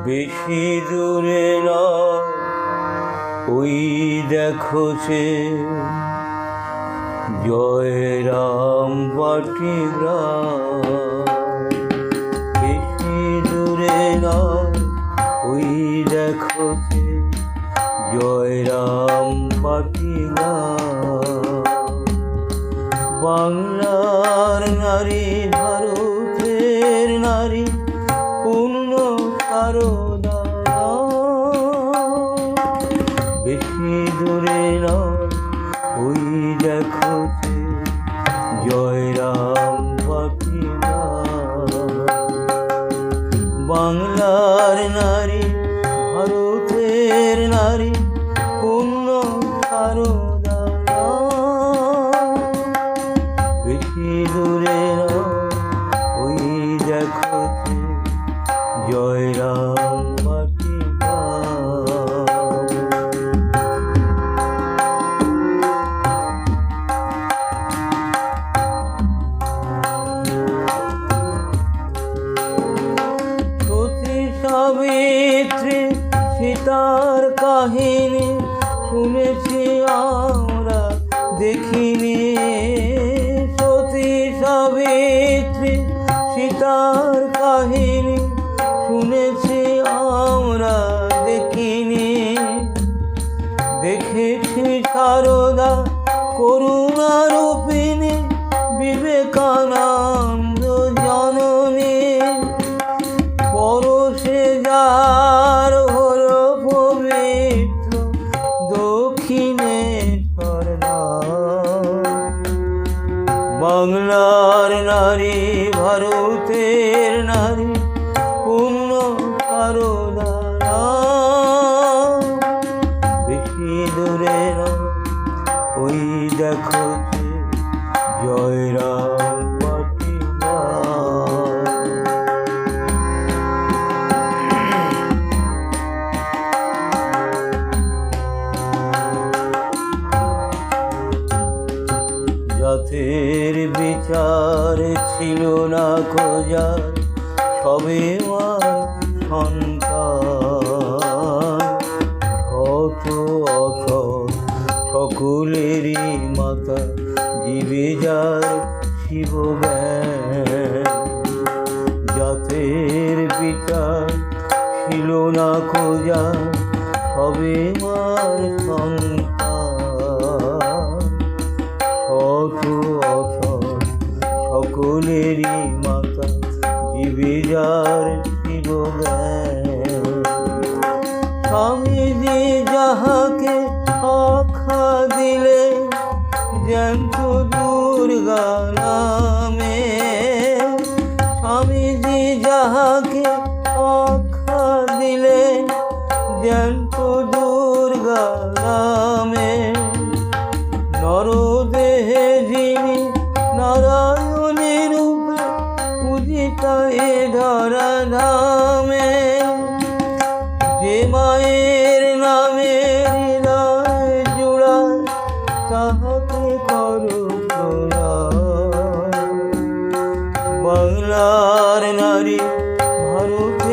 বেশি দূরে নয় ওই দেখো সে জয়রাম বাটি গ্রাম। বেশি দূরে নয় ওই দেখো সে জয়রাম বাটি গ্রাম। বাংলার নারী ভারতের নারী পূর্ণ সারদা। বেশি দূরে নয় ওই দেখো সে জয়রাম বাটি গ্রাম। বাংলার নারী ভারতের নারী পূর্ণ সারদা। বেশি দূরে নয় ওই দেখো সে জয়রাম বাটি গ্রাম। সতী সাবিত্রী সীতার কাহিনী শুনেছি আমরা দেখিনি। সতী সাবিত্রী সীতার কাহিনী শুনেছি আমরা দেখিনি। দেখেছি সারদা করুণা রূপিণী বিবেকানন্দ জননী। পরশে যার হলো পবিত্র দক্ষিণেশ্বর ধাম। বাংলার নারী ভারতের নারী পূর্ণ সারদা। বেশি দূরে নয় ওই দেখো সে জয়রাম বাটি গ্রাম। জাতের বিচার ছিল না খোঁজার সবে মার সন্তান। শত অসৎ সকলেরই মাতা জীবে যার শিব জ্ঞান। জাতের বিচার ছিল না খোঁজার সবে মার সন্তান। শত অসৎ সকলেরই মাতা জীবে যার শিব জ্ঞান। স্বামীজি যাহাকে আখ্যা দিলে জ্যান্ত দুর্গা নামে। স্বামীজি যাহাকে আখ্যা দিলেন জ্যান্ত দুর্গা নামে। নরদেহে যিনি নারায়ণের রূপে পূজিতা এ ধরা ধামে। যে মায়ের নামে হৃদয় জুড়ায় তাহাকে করো প্রণাম। বাংলার নারী ভারত